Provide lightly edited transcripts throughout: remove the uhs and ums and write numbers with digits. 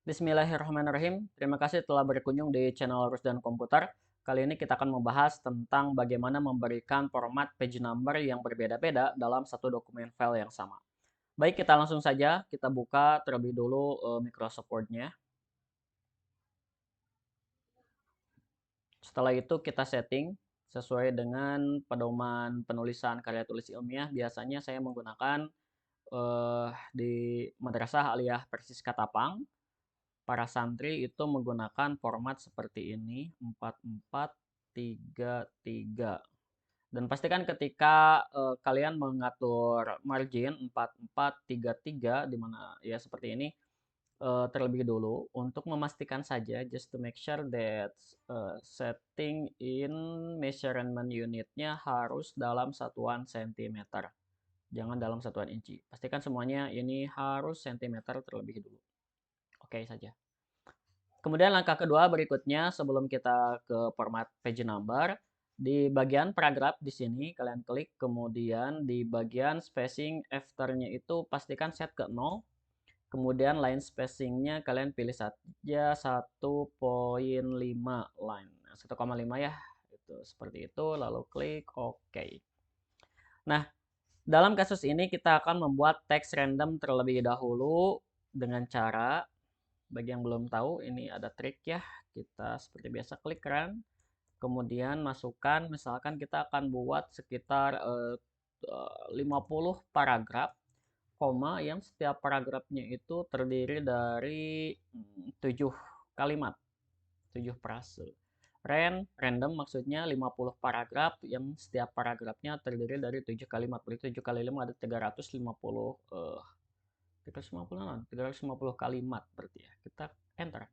Bismillahirrahmanirrahim. Terima kasih telah berkunjung di channel Rus dan Komputer. Kali ini kita akan membahas tentang bagaimana memberikan format page number yang berbeda-beda dalam satu dokumen file yang sama. Baik, kita langsung saja. Kita buka terlebih dulu Microsoft Word-nya. Setelah itu kita setting sesuai dengan pedoman penulisan karya tulis ilmiah. Biasanya saya menggunakan di Madrasah Aliyah Persis Katapang. Para santri itu menggunakan format seperti ini, 4433. Dan pastikan ketika kalian mengatur margin 4433 di mana ya seperti ini terlebih dulu untuk memastikan saja just to make sure that setting in measurement unitnya harus dalam satuan cm. Jangan dalam satuan inci. Pastikan semuanya ini harus cm terlebih dulu. Oke saja. Kemudian langkah kedua berikutnya sebelum kita ke format page number, di bagian paragraf di sini kalian klik, kemudian di bagian spacing after-nya itu pastikan set ke 0. Kemudian line spacing-nya kalian pilih saja 1,5 line. 1,5 ya. Itu seperti itu, lalu klik OK. Nah, dalam kasus ini kita akan membuat teks random terlebih dahulu dengan cara, bagi yang belum tahu, ini ada trik ya. Kita seperti biasa klik run, kemudian masukkan, misalkan kita akan buat sekitar 50 paragraf, koma yang setiap paragrafnya itu terdiri dari 7 kalimat, 7 frase. Random maksudnya 50 paragraf yang setiap paragrafnya terdiri dari 7 kalimat. Berarti 7 kali 5 ada 350 kalimat berarti ya. Kita enter.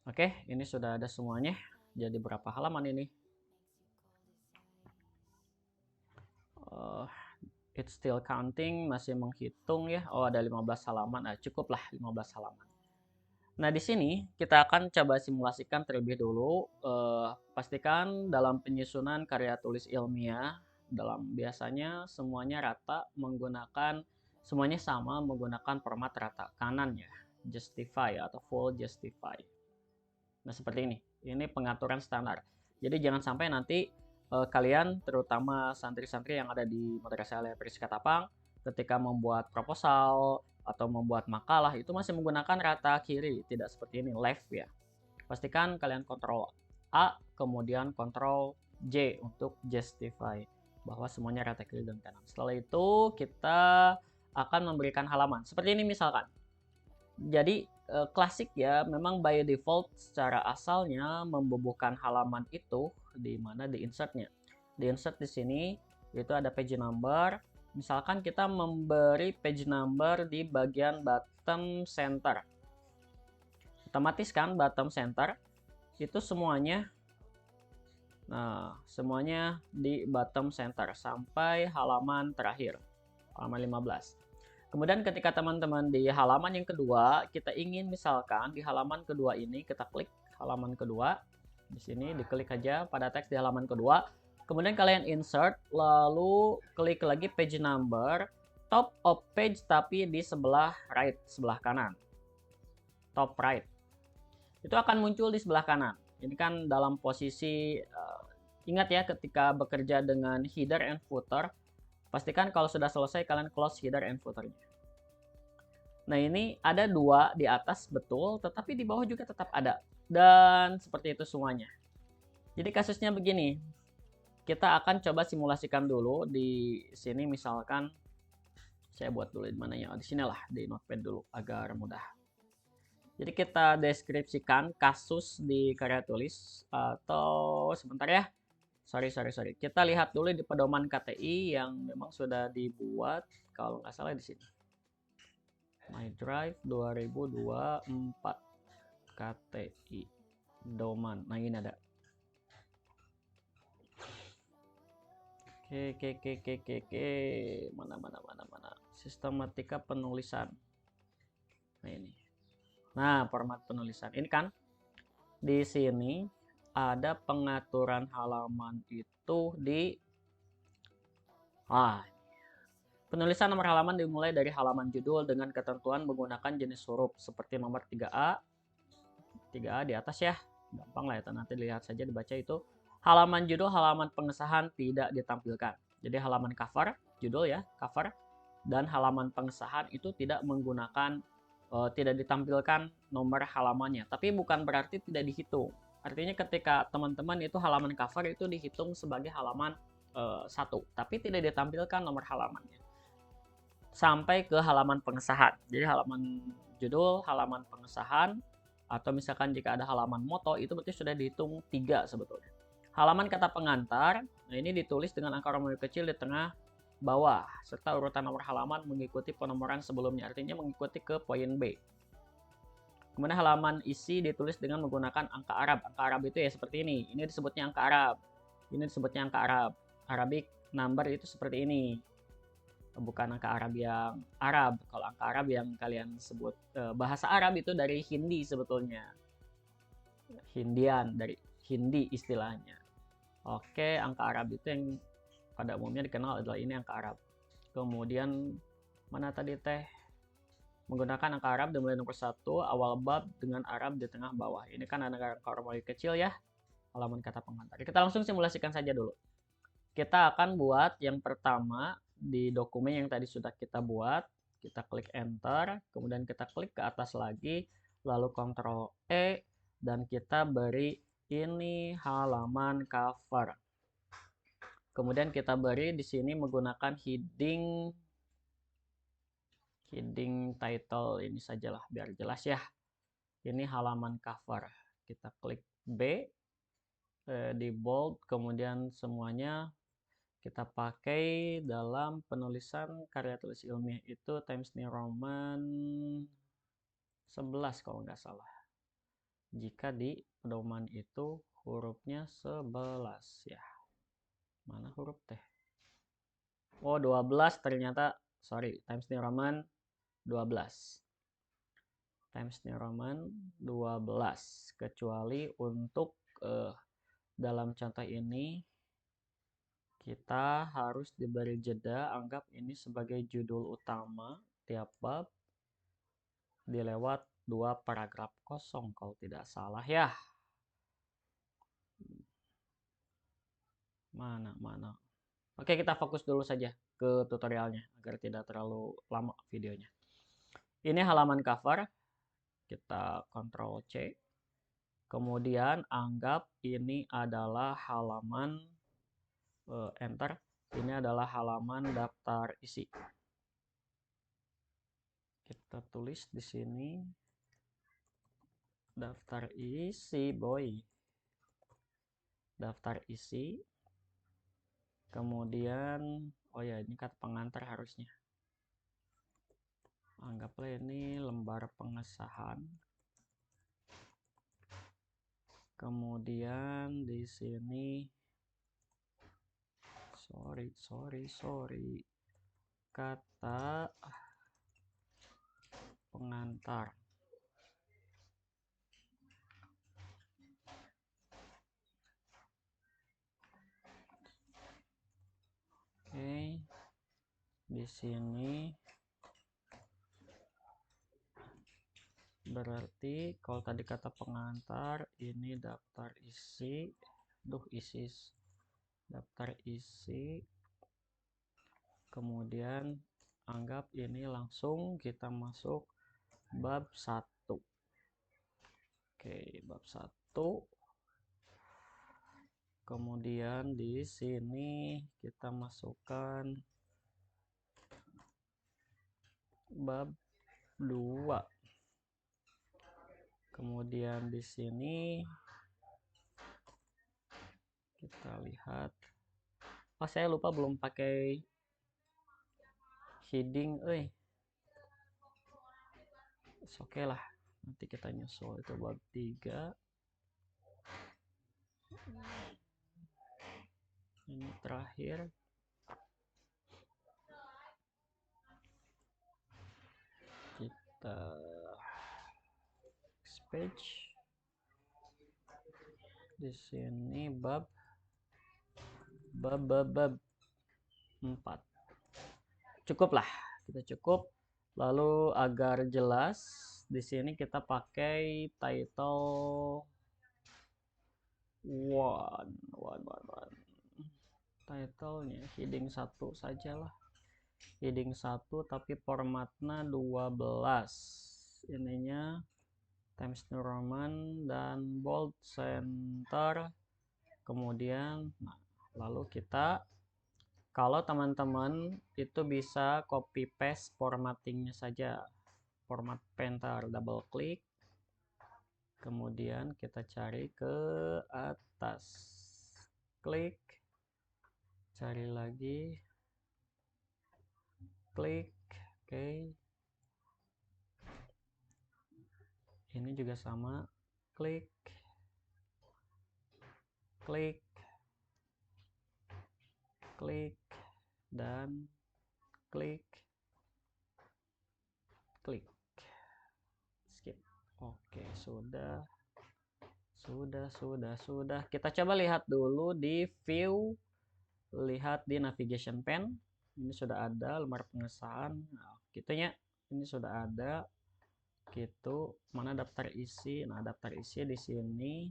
Oke, ini sudah ada semuanya. Jadi berapa halaman ini? It's still counting, masih menghitung ya. Oh, ada 15 halaman. Nah, cukuplah 15 halaman. Nah, di sini kita akan coba simulasikan terlebih dulu. Pastikan dalam penyusunan karya tulis ilmiah, biasanya semuanya rata menggunakan, semuanya sama menggunakan format rata kanan ya. Justify atau full justify. Nah, seperti ini. Ini pengaturan standar. Jadi jangan sampai nanti kalian, terutama santri-santri yang ada di Madrasah Aliyah Persis Katapang, ketika membuat proposal atau membuat makalah itu masih menggunakan rata kiri, tidak seperti ini, left ya. Pastikan kalian Ctrl A, kemudian Ctrl J untuk justify bahwa semuanya rata kiri dan kanan. Setelah itu kita akan memberikan halaman. Seperti ini misalkan. Jadi klasik ya, memang by default secara asalnya membubuhkan halaman itu di mana di insertnya. Di insert di sini itu ada page number. Misalkan kita memberi page number di bagian bottom center. Otomatis kan bottom center itu semuanya, nah semuanya di bottom center sampai halaman terakhir, halaman 15. Kemudian ketika teman-teman di halaman yang kedua, kita ingin misalkan di halaman kedua ini kita klik halaman kedua. Di sini diklik aja pada teks di halaman kedua. Kemudian kalian insert, lalu klik lagi page number, top of page tapi di sebelah right, sebelah kanan. Top right. Itu akan muncul di sebelah kanan. Ini kan dalam posisi, ingat ya ketika bekerja dengan header and footer, pastikan kalau sudah selesai kalian close header and footernya. Nah, ini ada 2 di atas betul, tetapi di bawah juga tetap ada. Dan seperti itu semuanya. Jadi kasusnya begini. Kita akan coba simulasikan dulu di sini, misalkan saya buat dulu di mananya. Di sinilah di notepad dulu agar mudah. Jadi kita deskripsikan kasus di karya tulis, atau sebentar ya. Sorry. Kita lihat dulu di pedoman KTI yang memang sudah dibuat, kalau nggak salah di sini. My Drive 2024 KTI Doman. Nah, ini ada. Oke. Mana. Sistematika penulisan. Nah, ini. Nah, format penulisan. Ini kan di sini ada pengaturan halaman itu di Penulisan nomor halaman dimulai dari halaman judul dengan ketentuan menggunakan jenis huruf seperti nomor 3A. 3A di atas ya. Gampang lah itu, nanti lihat saja dibaca itu. Halaman judul, halaman pengesahan tidak ditampilkan. Jadi halaman cover, judul ya, cover. Dan halaman pengesahan itu tidak menggunakan, tidak ditampilkan nomor halamannya. Tapi bukan berarti tidak dihitung. Artinya ketika teman-teman itu halaman cover itu dihitung sebagai halaman 1. Tapi tidak ditampilkan nomor halamannya. Sampai ke halaman pengesahan. Jadi halaman judul, halaman pengesahan, atau misalkan jika ada halaman moto, itu berarti sudah dihitung 3 sebetulnya. Halaman kata pengantar, nah ini ditulis dengan angka Romawi kecil di tengah bawah, serta urutan nomor halaman mengikuti penomoran sebelumnya, artinya mengikuti ke poin B. Kemudian halaman isi ditulis dengan menggunakan angka Arab. Angka Arab itu ya seperti ini disebutnya angka Arab. Ini disebutnya angka Arab. Arabic number itu seperti ini. Bukan angka Arab yang Arab. Kalau angka Arab yang kalian sebut bahasa Arab itu dari Hindi sebetulnya. Hindian, dari Hindi istilahnya. Oke, angka Arab itu yang pada umumnya dikenal adalah ini angka Arab. Kemudian mana tadi teh? Menggunakan angka Arab dimulai nomor 1, awal bab dengan Arab di tengah bawah. Ini kan ada angka Romawi kecil ya, halaman kata pengantar. Kita langsung simulasikan saja dulu. Kita akan buat yang pertama di dokumen yang tadi sudah kita buat. Kita klik enter, kemudian kita klik ke atas lagi, lalu Ctrl E, dan kita beri ini halaman cover. Kemudian kita beri di sini menggunakan heading title ini sajalah biar jelas ya. Ini halaman cover. Kita klik B di bold, kemudian semuanya kita pakai dalam penulisan karya tulis ilmiah itu Times New Roman 11 kalau nggak salah. Jika di pedoman itu hurufnya 11 ya. Mana huruf teh? Oh 12 ternyata, sorry, Times New Roman 12. Times New Roman 12. Kecuali untuk dalam contoh ini kita harus diberi jeda, anggap ini sebagai judul utama tiap bab dilewat 2 paragraf kosong kalau tidak salah ya. Mana. Oke, kita fokus dulu saja ke tutorialnya agar tidak terlalu lama videonya. Ini halaman cover, kita Ctrl C. Kemudian anggap ini adalah halaman enter. Ini adalah halaman daftar isi. Kita tulis di sini daftar isi, boy. Daftar isi. Kemudian, oh ya, ini kata pengantar harusnya. Anggaplah ini lembar pengesahan. Kemudian di sini sorry. Kata pengantar. Oke. Di sini berarti kalau tadi kata pengantar, ini daftar isi. Daftar isi. Kemudian anggap ini langsung kita masuk bab 1. Oke, bab 1. Kemudian di sini kita masukkan bab 2. Kemudian di sini kita lihat, oh saya lupa belum pakai heading, oke lah, nanti kita nyusul itu bab 3. Ini terakhir. Kita page. Di sini bab 4. cukup lah, kita cukup. Lalu agar jelas, di sini kita pakai title one. Titlenya heading 1 sajalah. Heading 1 tapi formatnya 12. Ininya Times New Roman dan bold center. Kemudian lalu kita, kalau teman-teman itu bisa copy paste formattingnya saja, format painter, double klik, kemudian kita cari ke atas, klik, cari lagi, klik, oke. Ini juga sama, klik, klik, klik, dan klik, klik, skip. Oke, sudah. Kita coba lihat dulu di view, lihat di navigation pane. Ini sudah ada lembar pengesahan. Nah, gitunya. Ini sudah ada. Gitu. Mana daftar isi? Nah, daftar isi di sini.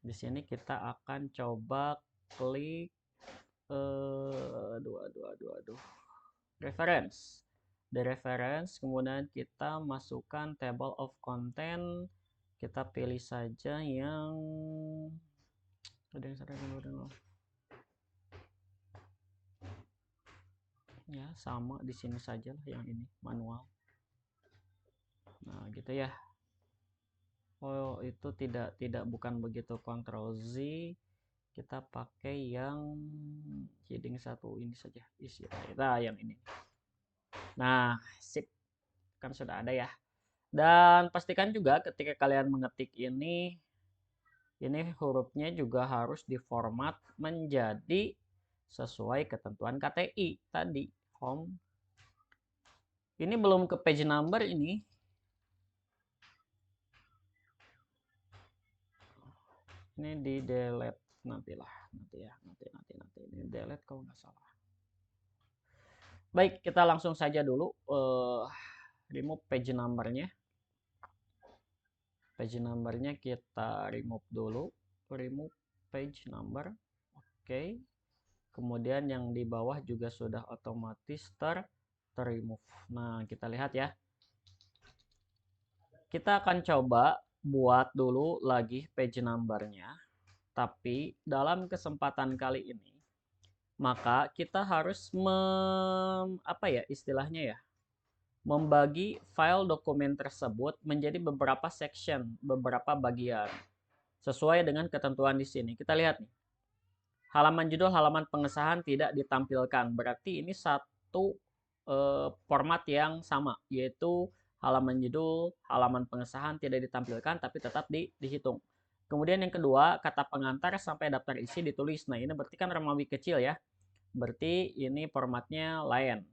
Di sini kita akan coba klik reference. Di reference, kemudian kita masukkan table of content. Kita pilih saja yang ya, sama di sini saja lah, yang ini manual. Nah, gitu ya. Oh, itu bukan begitu, Ctrl Z. Kita pakai yang heading 1 ini saja, isi kita yang ini. Nah, sip. Kan sudah ada ya. Dan pastikan juga ketika kalian mengetik ini hurufnya juga harus diformat menjadi sesuai ketentuan KTI tadi, home. Ini belum ke page number ini. Ini di delete nanti ini delete kalau nggak salah. Baik, kita langsung saja dulu remove page numbernya. Page numbernya kita remove dulu, remove page number. Oke. Kemudian yang di bawah juga sudah otomatis ter-remove. Nah, kita lihat ya. Kita akan coba buat dulu lagi page numbernya. Tapi dalam kesempatan kali ini, maka kita harus membagi file dokumen tersebut menjadi beberapa section, beberapa bagian. Sesuai dengan ketentuan di sini. Kita lihat nih. Halaman judul, halaman pengesahan tidak ditampilkan. Berarti ini satu format yang sama, yaitu halaman judul, halaman pengesahan tidak ditampilkan tapi tetap dihitung. Kemudian yang kedua, kata pengantar sampai daftar isi ditulis. Nah, ini berarti kan Romawi kecil ya. Berarti ini formatnya lain.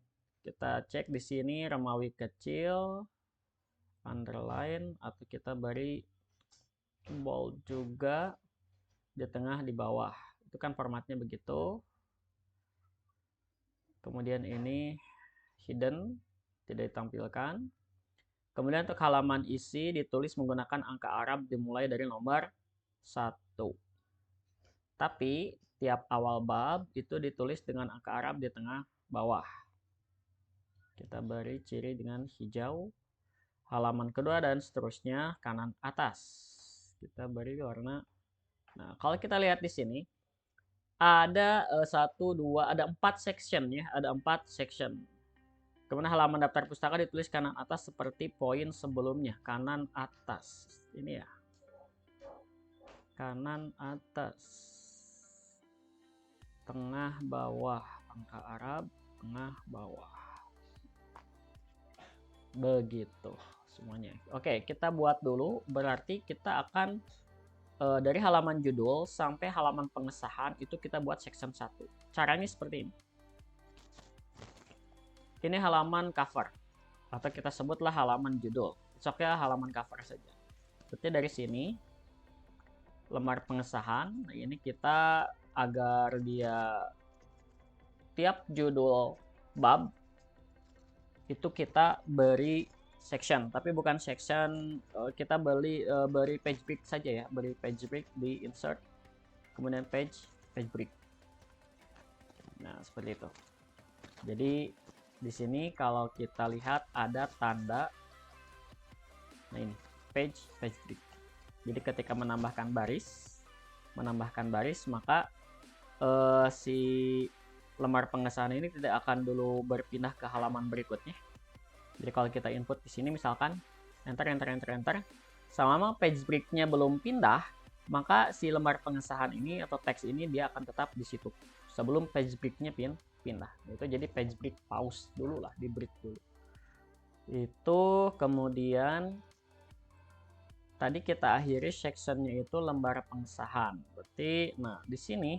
Kita cek di sini Romawi kecil, underline, atau kita beri bold juga di tengah di bawah. Itu kan formatnya begitu. Kemudian ini hidden, tidak ditampilkan. Kemudian untuk halaman isi ditulis menggunakan angka Arab dimulai dari nomor 1. Tapi tiap awal bab itu ditulis dengan angka Arab di tengah bawah. Kita beri ciri dengan hijau. Halaman kedua dan seterusnya kanan atas. Kita beri warna. Nah, kalau kita lihat di sini ada 4 section ya, ada 4 section. Kemudian halaman daftar pustaka ditulis kanan atas seperti poin sebelumnya, kanan atas. Ini ya. Kanan atas. Tengah bawah, angka Arab, tengah bawah. Begitu semuanya. Oke, kita buat dulu. Berarti kita akan dari halaman judul sampai halaman pengesahan itu kita buat section 1. Caranya seperti ini. Ini halaman cover, atau kita sebutlah halaman judul. Cocoknya halaman cover saja. Berarti dari sini lembar pengesahan. Nah, ini kita agar dia tiap judul bab itu kita beri section, tapi bukan section, kita beri page break saja ya, beri page break di insert, kemudian page break. Nah, seperti itu. Jadi di sini kalau kita lihat ada tanda, nah ini page break. Jadi ketika menambahkan baris, maka si lembar pengesahan ini tidak akan dulu berpindah ke halaman berikutnya. Jadi kalau kita input di sini misalkan enter, selama page break-nya belum pindah, maka si lembar pengesahan ini atau teks ini dia akan tetap di situ sebelum page break-nya pindah. Itu jadi page break pause dulu lah, di break dulu. Itu kemudian tadi kita akhiri sectionnya itu lembar pengesahan. Berarti, nah di sini,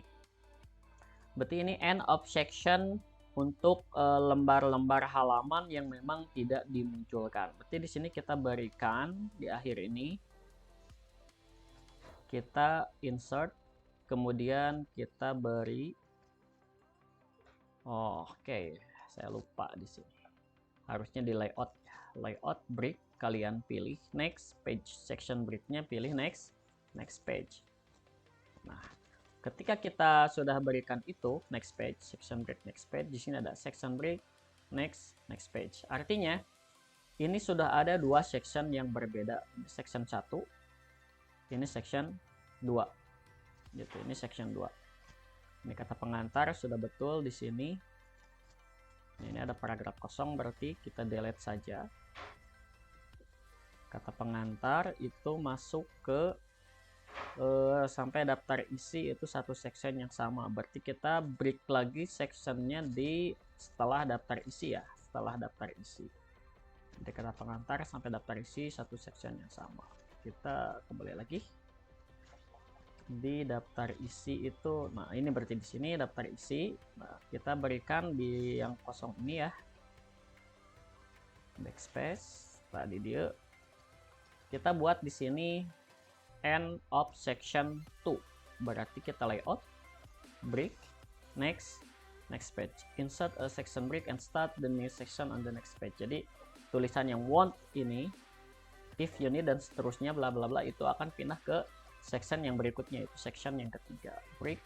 berarti ini end of section untuk lembar-lembar halaman yang memang tidak dimunculkan. Berarti di sini kita berikan di akhir ini, kita insert, kemudian kita beri, oke, saya lupa di sini. Harusnya di layout ya. Layout break kalian pilih next page, section breaknya pilih next page. Nah, ketika kita sudah berikan itu next page, section break, next page, di sini ada section break, next page. Artinya ini sudah ada dua section yang berbeda. Section 1, ini section 2. Gitu, ini section 2. Ini kata pengantar sudah betul di sini. Ini ada paragraf kosong, berarti kita delete saja. Kata pengantar itu masuk ke sampai daftar isi itu satu section yang sama. Berarti kita break lagi sectionnya di setelah daftar isi ya. Setelah daftar isi. Jadi kata pengantar sampai daftar isi satu section yang sama. Kita kembali lagi. Di daftar isi itu, nah ini berarti di sini daftar isi. Nah, kita berikan di yang kosong ini ya. Backspace. Tadi dia. Kita buat di sini end of section 2. Berarti kita layout, break, next page. Insert a section break and start the new section on the next page. Jadi tulisan yang want ini, if you need dan seterusnya bla bla bla itu akan pindah ke section yang berikutnya, itu section yang ketiga, break,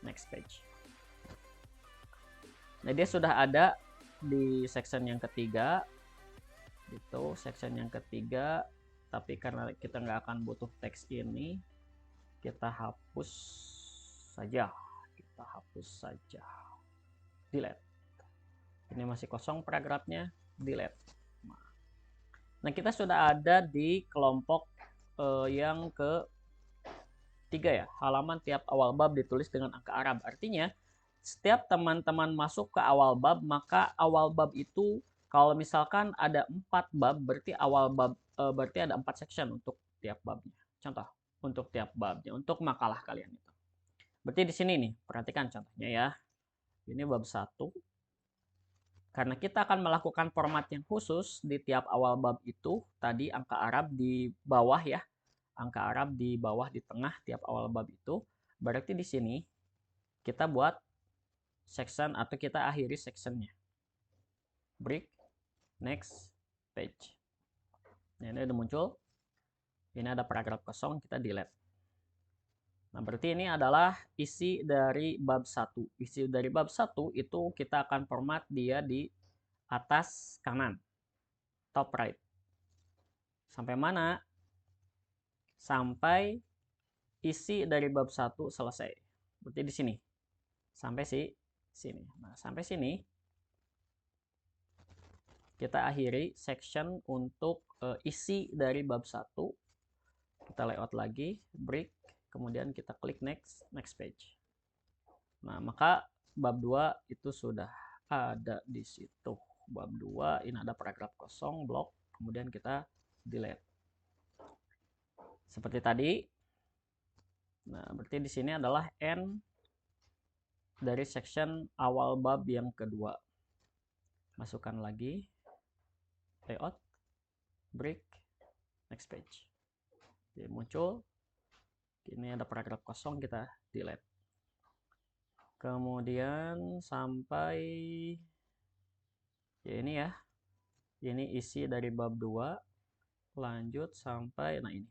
next page. Nah, dia sudah ada di section yang ketiga, itu section yang ketiga. Tapi karena kita nggak akan butuh teks ini, kita hapus saja. Delete. Ini masih kosong paragrafnya, delete. Nah, kita sudah ada di kelompok yang ketiga ya. Halaman tiap awal bab ditulis dengan angka Arab. Artinya, setiap teman-teman masuk ke awal bab, maka awal bab itu kalau misalkan ada 4 bab, berarti awal bab berarti ada 4 section untuk tiap babnya. Contoh, untuk tiap babnya, untuk makalah kalian itu. Berarti di sini nih, perhatikan contohnya ya. Ini bab 1. Karena kita akan melakukan format yang khusus di tiap awal bab itu, tadi angka Arab di bawah ya. Angka Arab di bawah, di tengah tiap awal bab itu. Berarti di sini kita buat section atau kita akhiri sectionnya. Break, next page. Nah, ini udah muncul. Ini ada paragraf kosong, kita delete. Nah, berarti ini adalah isi dari bab 1. Isi dari bab 1 itu kita akan format dia di atas kanan. Top right. Sampai mana? Sampai isi dari bab 1 selesai. Berarti di sini. Sampai sini. Nah, sampai sini kita akhiri section untuk isi dari bab 1. Kita layout lagi, break, kemudian kita klik next page. Nah, maka bab 2 itu sudah ada di situ. Bab 2 ini ada paragraf kosong, blok, kemudian kita delete. Seperti tadi. Nah, berarti di sini adalah end dari section awal bab yang kedua. Masukkan lagi layout, break, next page. Jadi muncul. Ini ada paragraf kosong, kita delete. Kemudian sampai Ya ini ya. Ini isi dari bab 2 lanjut sampai nah ini.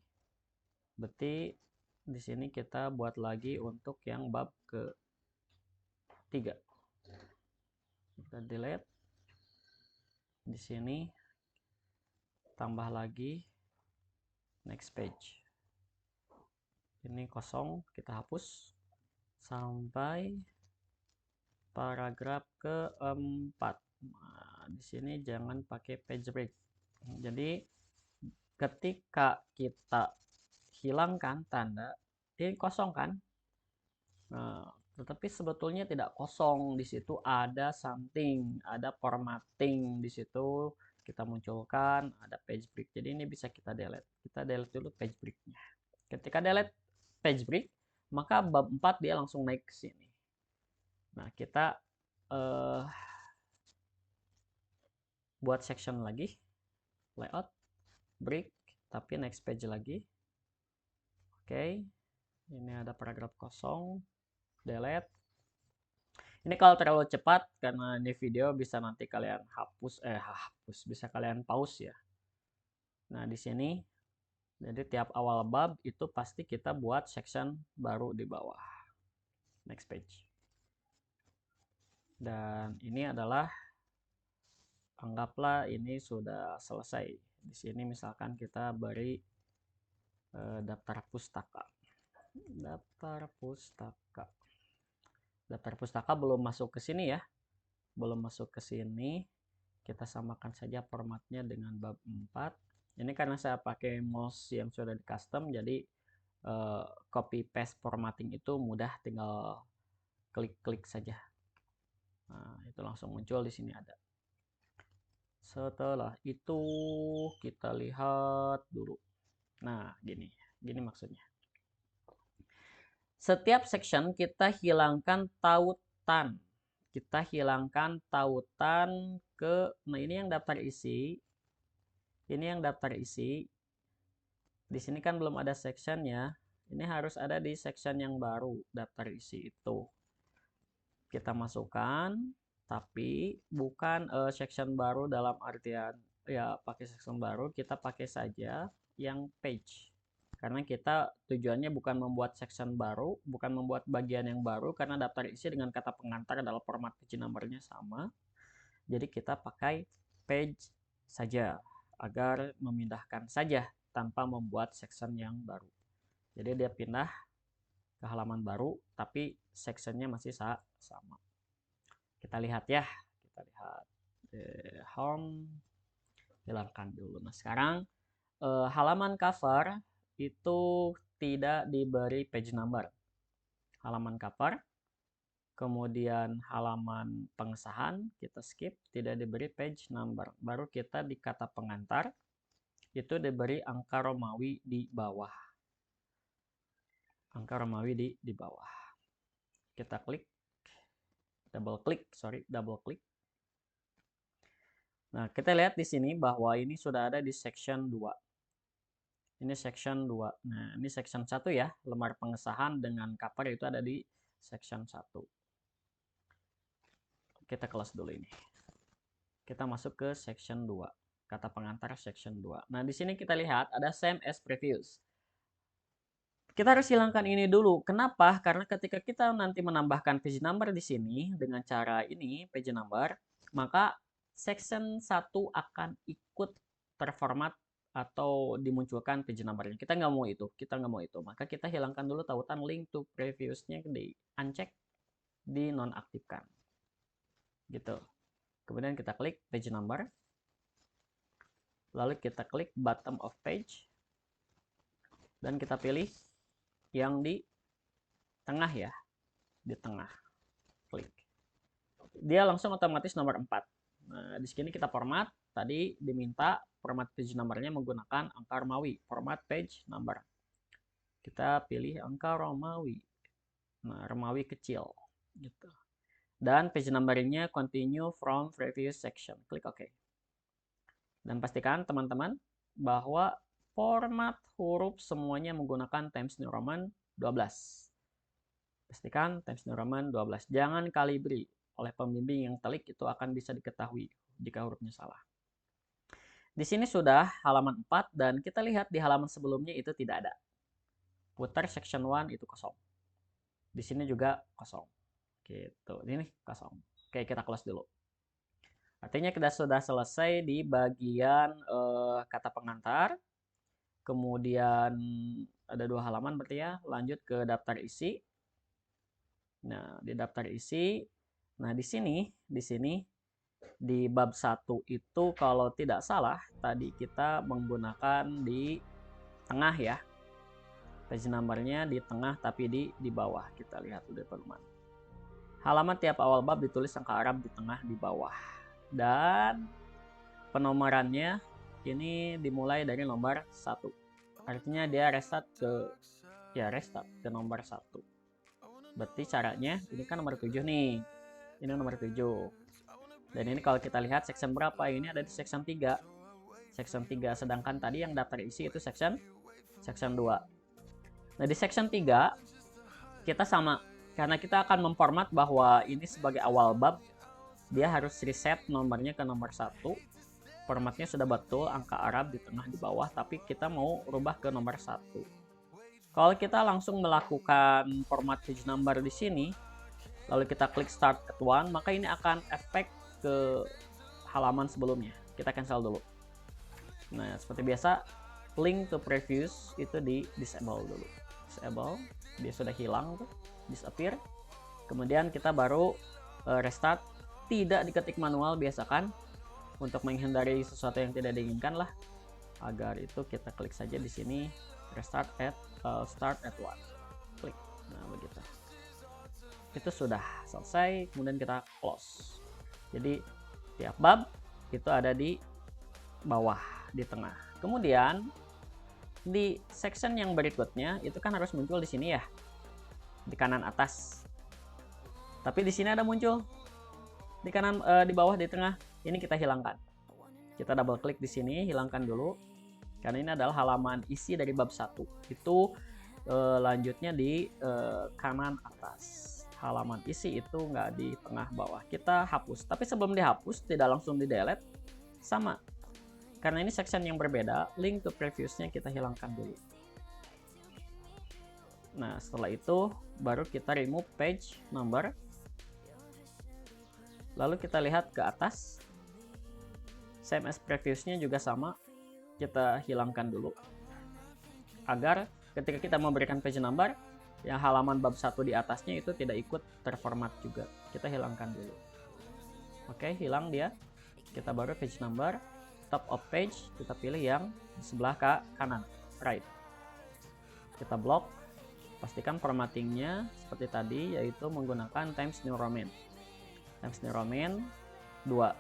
Berarti di sini kita buat lagi untuk yang bab ke-3. Kita delete. Di sini tambah lagi next page. Ini kosong, kita hapus sampai paragraf ke-4. Nah, di sini jangan pakai page break. Jadi ketika kita hilangkan tanda, ini kosong kan? Nah, tetapi sebetulnya tidak kosong. Di situ ada something, ada formatting di situ kita munculkan, ada page break. Jadi ini bisa kita delete. Kita delete dulu page breaknya. Ketika delete page break, maka bab 4 dia langsung naik ke sini. Nah, kita buat section lagi, layout, break, tapi next page lagi. Oke, ini ada paragraf kosong, delete. Ini kalau terlalu cepat karena ini video bisa nanti kalian hapus, bisa kalian pause ya. Nah, di sini jadi tiap awal bab itu pasti kita buat section baru di bawah. Next page. Dan ini adalah anggaplah ini sudah selesai. Di sini misalkan kita beri daftar pustaka. Daftar pustaka. Daftar pustaka belum masuk ke sini ya. Belum masuk ke sini. Kita samakan saja formatnya dengan bab 4. Ini karena saya pakai mouse yang sudah di custom, jadi copy paste formatting itu mudah, tinggal klik-klik saja. Nah, itu langsung muncul di sini ada. Setelah itu kita lihat dulu. Nah, gini maksudnya. Setiap section kita hilangkan tautan. Kita hilangkan tautan nah ini yang daftar isi. Ini yang daftar isi. Di sini kan belum ada sectionnya. Ini harus ada di section yang baru, daftar isi itu. Kita masukkan, tapi bukan section baru dalam artian ya pakai section baru, kita pakai saja yang page. Karena kita tujuannya bukan membuat section baru, bukan membuat bagian yang baru, karena daftar isi dengan kata pengantar adalah format page number-nya sama. Jadi kita pakai page saja, agar memindahkan saja tanpa membuat section yang baru. Jadi dia pindah ke halaman baru, tapi sectionnya masih sama. Kita lihat ya, kita lihat home, hilangkan dulu. Nah sekarang halaman cover itu tidak diberi page number. Halaman cover, kemudian halaman pengesahan kita skip, tidak diberi page number. Baru kita di kata pengantar itu diberi angka Romawi di bawah. Angka Romawi di bawah. Kita klik, double klik. Nah, kita lihat di sini bahwa ini sudah ada di section 2. Ini section 2. Nah, ini section 1 ya. Lembar pengesahan dengan cover itu ada di section 1. Kita close dulu ini. Kita masuk ke section 2. Kata pengantar section 2. Nah, di sini kita lihat ada same as previous. Kita harus hilangkan ini dulu. Kenapa? Karena ketika kita nanti menambahkan page number di sini dengan cara ini, page number, maka section 1 akan ikut terformat atau dimunculkan page number-nya. Kita nggak mau itu, Maka kita hilangkan dulu tautan link to previous-nya di uncheck, di nonaktifkan. Gitu. Kemudian kita klik page number. Lalu kita klik bottom of page. Dan kita pilih yang di tengah ya, di tengah, klik. Dia langsung otomatis nomor 4. Nah, di sini kita format, tadi diminta format page number-nya menggunakan angka Romawi, format page number. Kita pilih angka Romawi. Nah, Romawi kecil gitu. Dan page number-nya continue from previous section. Klik OK. Dan pastikan teman-teman bahwa format huruf semuanya menggunakan Times New Roman 12. Pastikan Times New Roman 12. Jangan kalibri. Oleh pembimbing yang telik itu akan bisa diketahui. jika hurufnya salah. Di sini sudah halaman 4 dan kita lihat di halaman sebelumnya itu tidak ada. Putar section 1 itu kosong. Di sini juga kosong. Gitu. Ini kosong. Oke, kita close dulu. Artinya kita sudah selesai di bagian kata pengantar. Kemudian ada 2 halaman berarti ya. Lanjut ke daftar isi. Nah, di daftar isi, nah di sini di bab 1 itu kalau tidak salah tadi kita menggunakan di tengah ya. Page numbernya di tengah tapi di bawah. Kita lihat dulu teman-teman. Halaman tiap awal bab ditulis angka Arab di tengah di bawah. Dan penomorannya ini dimulai dari nomor 1. Artinya dia restart ke nomor 1. Berarti caranya ini kan nomor 7 nih. Ini nomor 7. Dan ini kalau kita lihat section berapa? Ini ada di section 3. Section 3 sedangkan tadi yang daftar isi itu section 2. Nah, di section 3 kita sama karena kita akan memformat bahwa ini sebagai awal bab, dia harus reset nomornya ke nomor 1. Formatnya sudah betul, angka Arab di tengah di bawah, tapi kita mau rubah ke nomor 1. Kalau kita langsung melakukan format page number di sini, lalu kita klik start at 1, maka ini akan efek ke halaman sebelumnya. Kita cancel dulu. Nah, seperti biasa, link to previous itu di disable dulu. Disable, dia sudah hilang tuh, disappear. Kemudian kita baru restart, tidak diketik manual, biasakan untuk menghindari sesuatu yang tidak diinginkan lah. Agar itu kita klik saja di sini restart at start at 1. Klik. Nah, begitu. Itu sudah selesai, kemudian kita close. Jadi tiap bab itu ada di bawah, di tengah. Kemudian di section yang berikutnya itu kan harus muncul di sini ya, di kanan atas. Tapi di sini ada muncul di kanan, di bawah, di tengah. Ini kita hilangkan. Kita double klik di sini, hilangkan dulu. Karena ini adalah halaman isi dari bab 1. Itu lanjutnya di kanan atas. Halaman isi itu nggak di tengah bawah. Kita hapus. Tapi sebelum dihapus, tidak langsung di delete. Sama. Karena ini section yang berbeda, link to previousnya kita hilangkan dulu. Nah, setelah itu baru kita remove page number. Lalu kita lihat ke atas. Same as previousnya juga sama. Kita hilangkan dulu. Agar ketika kita memberikan page number, yang halaman bab 1 di atasnya itu tidak ikut terformat juga. Kita hilangkan dulu. Oke, hilang dia. Kita baru page number. Top of page, kita pilih yang di sebelah kanan, right. Kita blok. Pastikan formattingnya seperti tadi, yaitu menggunakan Times New Roman. Times New Roman 2.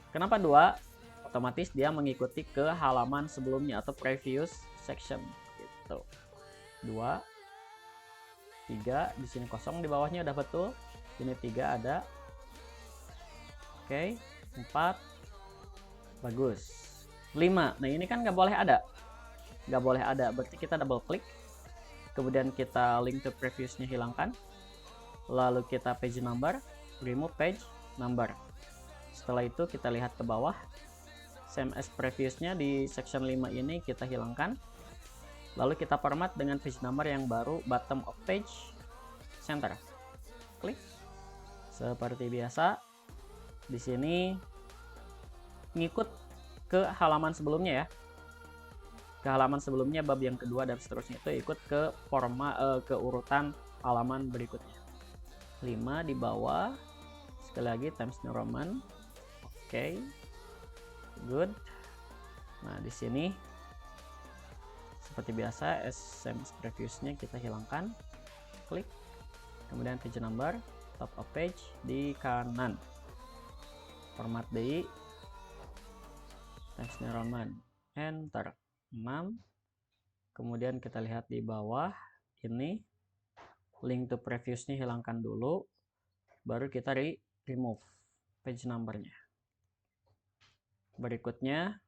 Kenapa 2? Otomatis dia mengikuti ke halaman sebelumnya atau previous section gitu. 2, 3, di sini kosong, di bawahnya udah betul. Ini 3 ada. Oke, 4. Bagus. 5. Nah, ini kan nggak boleh ada. Nggak boleh ada, berarti kita double klik. Kemudian kita link to previousnya hilangkan. Lalu kita page number, remove page number. Setelah itu kita lihat ke bawah. Same as previousnya di section 5 ini kita hilangkan. Lalu kita format dengan page number yang baru, bottom of page, center. Klik. Seperti biasa. Di sini ngikut ke halaman sebelumnya ya. Ke halaman sebelumnya bab yang kedua dan seterusnya itu ikut ke ke urutan halaman berikutnya. 5 di bawah. Sekali lagi Times New Roman. Oke. Good. Nah, di sini seperti biasa SMS previousnya kita hilangkan. Klik. Kemudian page number, top of page di kanan. Format di Times New Roman. Enter. 6. Kemudian kita lihat di bawah ini link to previousnya hilangkan dulu. Baru kita remove page numbernya. Berikutnya.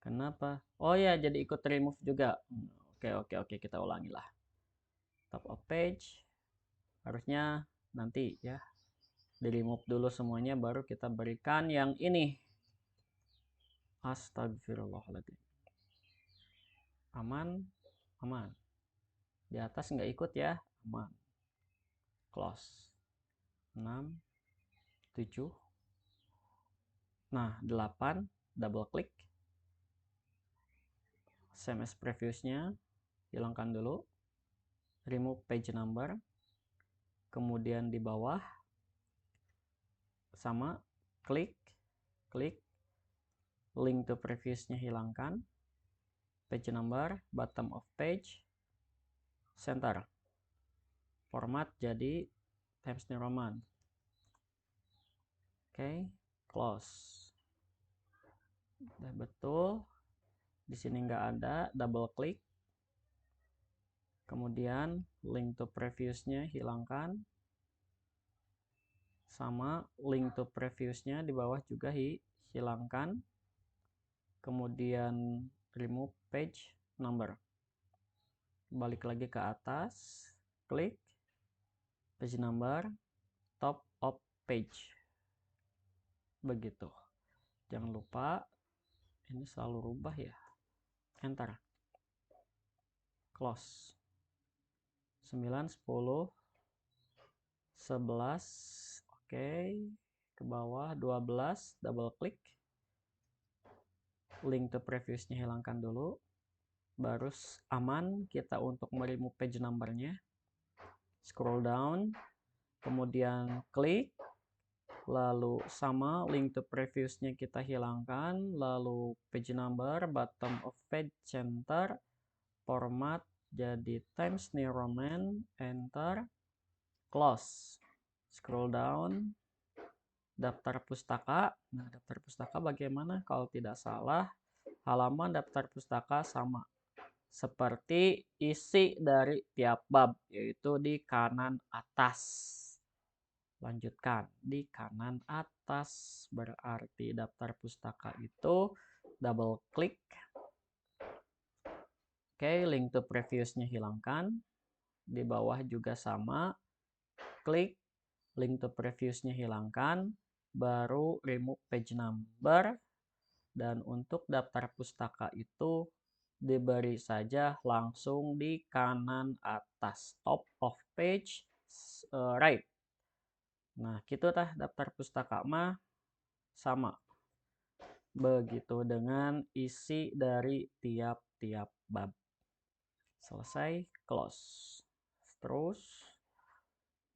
Kenapa? Oh ya, jadi ikut remove juga. Oke, kita ulangi lah. Top of page. Harusnya nanti ya. Di remove dulu semuanya, baru kita berikan yang ini. Astagfirullahaladzim. Aman, aman. Di atas nggak ikut ya, aman. Close. 6, 7. Nah, 8, double klik. Same as previousnya, hilangkan dulu. Remove page number. Kemudian di bawah, sama, klik, link to previousnya hilangkan. Page number, bottom of page, center. Format jadi Times New Roman. Oke, close. Udah betul. Di sini nggak ada, double klik. Kemudian link to previousnya hilangkan. Sama link to previousnya di bawah juga hilangkan. Kemudian remove page number. Balik lagi ke atas, klik page number, top of page. Begitu. Jangan lupa ini selalu rubah ya. Enter. Close. 9, 10, 11. Oke. Ke bawah 12, double klik. Link to previousnya hilangkan dulu. Baru aman kita untuk meremove page numbernya. Scroll down. Kemudian klik. Lalu sama link to previousnya kita hilangkan. Lalu page number, bottom of page, center. Format jadi Times New Roman, enter, close. Scroll down, daftar pustaka. Nah, daftar pustaka bagaimana? Kalau tidak salah, halaman daftar pustaka sama seperti isi dari tiap bab, yaitu di kanan atas. Lanjutkan, di kanan atas berarti daftar pustaka itu double klik. Oke, link to previousnya hilangkan. Di bawah juga sama. Klik link to previousnya hilangkan. Baru remove page number. Dan untuk daftar pustaka itu diberi saja langsung di kanan atas. Top of page right. Nah, gitu tah daftar pustaka mah sama. Begitu dengan isi dari tiap-tiap bab. Selesai, close. Terus,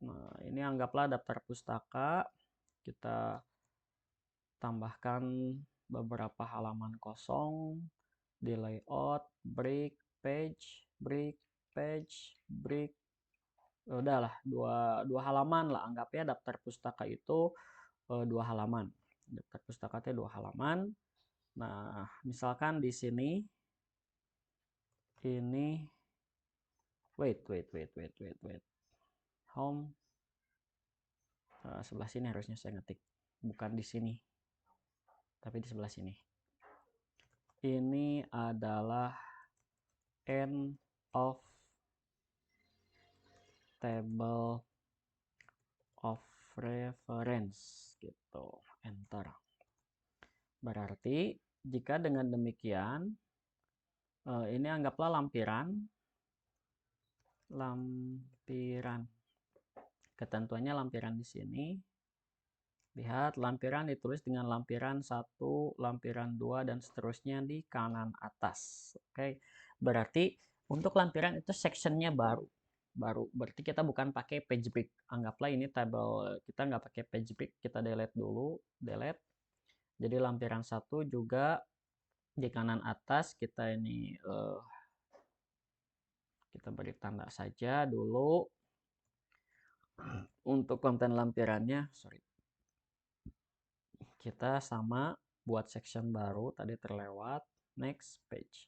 nah ini anggaplah daftar pustaka. Kita tambahkan beberapa halaman kosong di layout, break, page, break, page, break. Udahlah, dua halaman lah. Anggapnya daftar pustaka itu 2 halaman. Daftar pustaka itu 2 halaman. Nah, misalkan di sini ini wait. Home. Sebelah sini harusnya saya ngetik. Bukan di sini. Tapi di sebelah sini. Ini adalah end of table of reference gitu. Enter. Berarti jika dengan demikian ini anggaplah lampiran. Ketentuannya lampiran di sini. Lihat, lampiran ditulis dengan lampiran 1, lampiran 2, dan seterusnya di kanan atas. Oke, berarti untuk lampiran itu sectionnya baru. Berarti kita bukan pakai page break. Anggaplah ini tabel kita nggak pakai page break. Kita delete dulu, delete. Jadi lampiran 1 juga di kanan atas kita ini kita beri tanda saja dulu. Untuk konten lampirannya, kita sama buat section baru, tadi terlewat. Next page.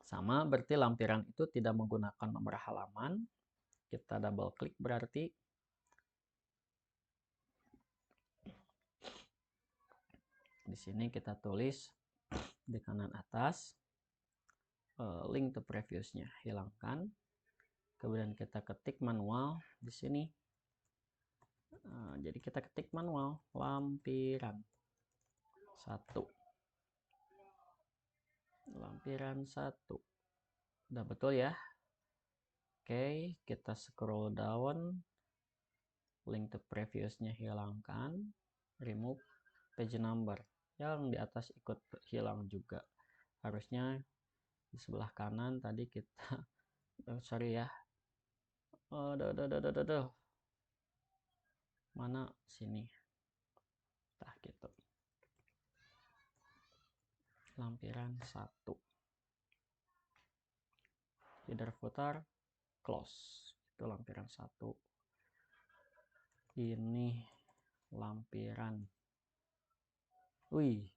Sama, berarti lampiran itu tidak menggunakan nomor halaman. Kita double klik berarti. Di sini kita tulis di kanan atas link to previousnya hilangkan. Kemudian kita ketik manual di sini Jadi kita ketik manual lampiran 1. Lampiran 1. Udah betul ya. Oke, kita scroll down. Link to previousnya hilangkan. Remove page number. Yang di atas ikut hilang juga. Harusnya di sebelah kanan tadi kita sorry ya. Mana sini. Nah, gitu. Lampiran 1. Header footer close. Itu lampiran 1. Ini lampiran. Wih.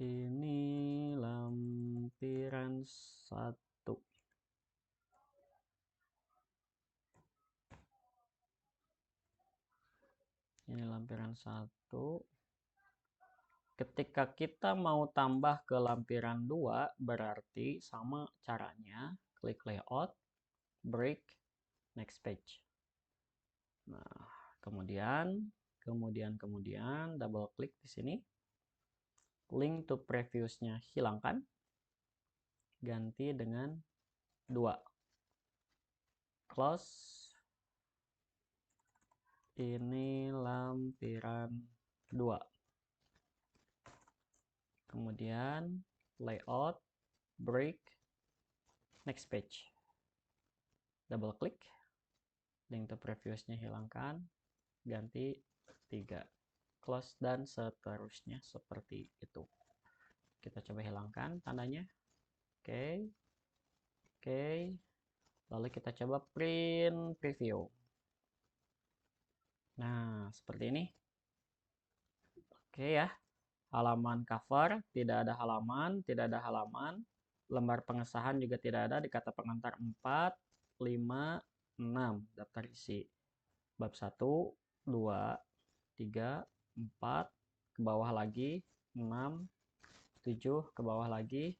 Ini lampiran 1. Ini lampiran 1. Ketika kita mau tambah ke lampiran 2, berarti sama caranya. Klik layout, break, next page. Nah, kemudian double klik di sini. Link to previousnya hilangkan. Ganti dengan 2. Close. Ini lampiran 2. Kemudian layout, break, next page. Double klik. Link to previousnya hilangkan. Ganti 3. Close dan seterusnya seperti itu. Kita coba hilangkan tandanya. Oke. Lalu kita coba print preview. Nah, seperti ini. Oke ya. Halaman cover tidak ada halaman. Lembar pengesahan juga tidak ada. Di kata pengantar 4, 5, 6 daftar isi. Bab 1, 2, 3, 4, ke bawah lagi 6, 7, ke bawah lagi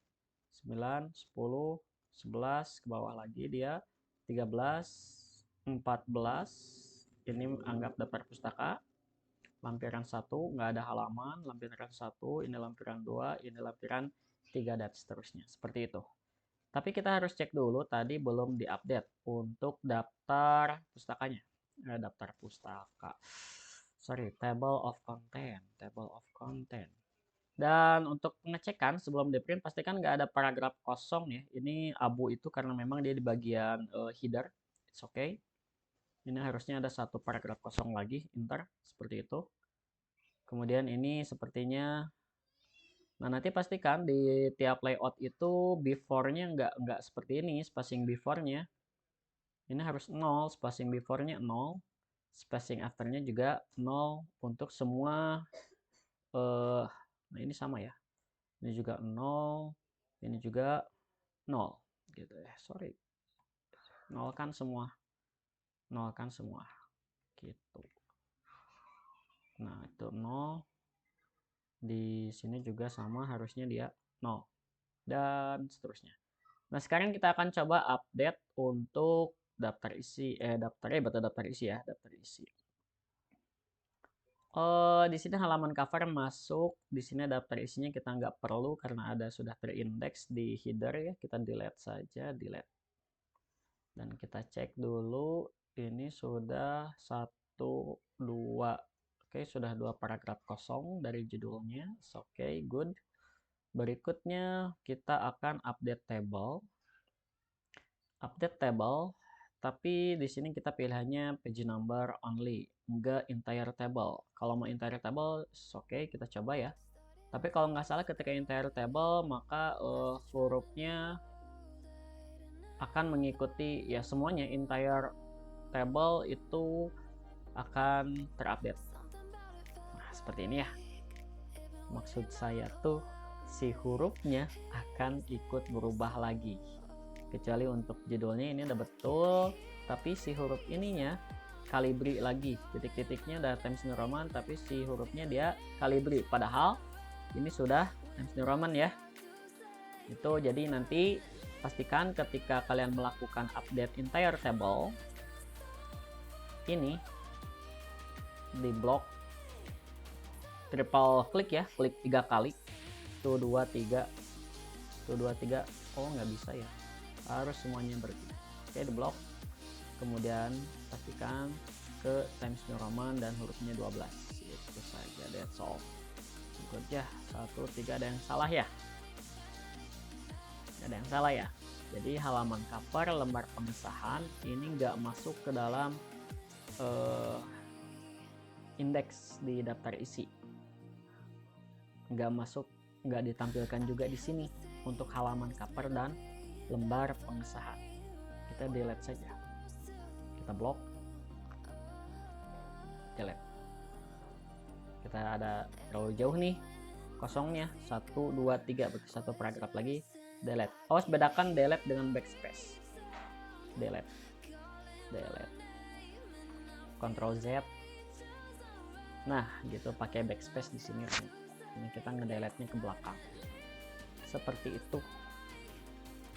9, 10, 11, ke bawah lagi dia 13, 14. Ini anggap daftar pustaka. Lampiran 1 nggak ada halaman, lampiran 1, ini lampiran 2, ini lampiran 3 dan seterusnya. Seperti itu. Tapi kita harus cek dulu tadi belum diupdate untuk daftar pustakanya. Daftar pustaka. Sorry, table of content. Dan untuk pengecekan sebelum di print pastikan nggak ada paragraf kosong ya. Ini abu itu karena memang dia di bagian header. It's okay. Ini harusnya ada satu paragraf kosong lagi, enter, seperti itu. Kemudian ini sepertinya, nah nanti pastikan di tiap layout itu before-nya nggak seperti ini, spacing before-nya. Ini harus 0, spacing before-nya 0, spacing after-nya juga 0 untuk semua. Nah ini sama ya. Ini juga 0, ini juga 0. Gitu ya, sorry. 0 kan semua. Gitu. Nah, itu 0. Di sini juga sama, harusnya dia 0. Dan seterusnya. Nah, sekarang kita akan coba update untuk daftar isi. Daftar isi ya, daftar isi. Di sini halaman cover masuk. Di sini daftar isinya kita nggak perlu karena ada sudah terindeks di header ya. Kita delete saja, delete. Dan kita cek dulu. Ini sudah 1, 2. Oke, sudah 2 paragraf kosong dari judulnya. Oke, good. Berikutnya kita akan update table. Tapi di sini kita pilihannya page number only, enggak entire table. Kalau mau entire table, oke, kita coba ya. Tapi kalau nggak salah ketika entire table, maka hurufnya akan mengikuti ya semuanya. Entire table itu akan terupdate. Nah, seperti ini ya. Maksud saya tuh si hurufnya akan ikut berubah lagi. Kecuali untuk judulnya ini udah betul, tapi si huruf ininya kalibri lagi. Titik-titiknya udah Times New Roman, tapi si hurufnya dia kalibri. Padahal ini sudah Times New Roman ya. Itu jadi nanti pastikan ketika kalian melakukan update entire table ini di blok, triple klik ya, klik 3 kali, tuh 2 3, tuh 2 3. Oh nggak bisa ya, harus semuanya berarti. Oke, di blok, kemudian pastikan ke Times New Roman dan hurufnya 12. Itu saja, that's all. Good ya. 1 3 ada yang salah ya, ada yang salah ya. Jadi halaman cover lembar pengesahan ini nggak masuk ke dalam indeks di daftar isi, nggak masuk, nggak ditampilkan juga di sini untuk halaman cover dan lembar pengesahan. Kita delete saja, kita blok, delete. Kita ada terlalu jauh nih kosongnya, 1 2 3, berarti satu paragraf lagi, delete. Awas bedakan delete dengan backspace. Delete, delete, Ctrl Z. Nah gitu, pakai backspace di sini. Ini kita ngedelete-nya ke belakang seperti itu.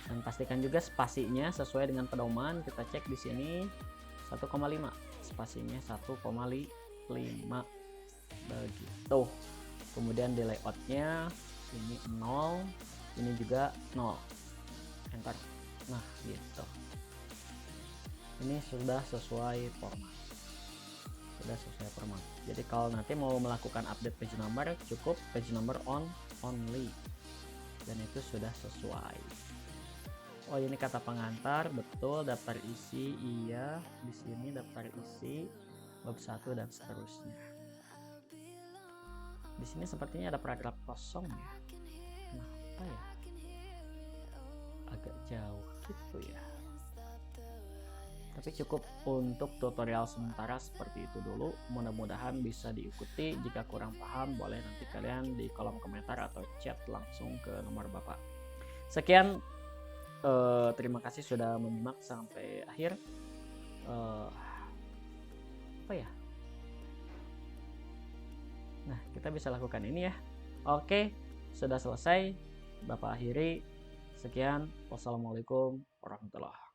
Dan pastikan juga spasinya sesuai dengan pedoman. Kita cek di sini 1,5, spasinya 1,5 begitu. Kemudian di layoutnya ini 0, ini juga 0, enter. Nah gitu, ini sudah sesuai format, sudah sesuai format. Jadi kalau nanti mau melakukan update page number, cukup page number on only, dan itu sudah sesuai. Oh ini kata pengantar, betul, daftar isi, iya, di sini daftar isi bab 1 dan seterusnya. Di sini sepertinya ada paragraf kosong ya. Kenapa ya? Agak jauh gitu ya. Tapi cukup untuk tutorial sementara seperti itu dulu. Mudah-mudahan bisa diikuti. Jika kurang paham, boleh nanti kalian di kolom komentar atau chat langsung ke nomor Bapak. Sekian, terima kasih sudah menyimak sampai akhir. Apa ya? Nah, kita bisa lakukan ini ya. Oke, sudah selesai. Bapak akhiri. Sekian. Wassalamualaikum warahmatullahi wabarakatuh.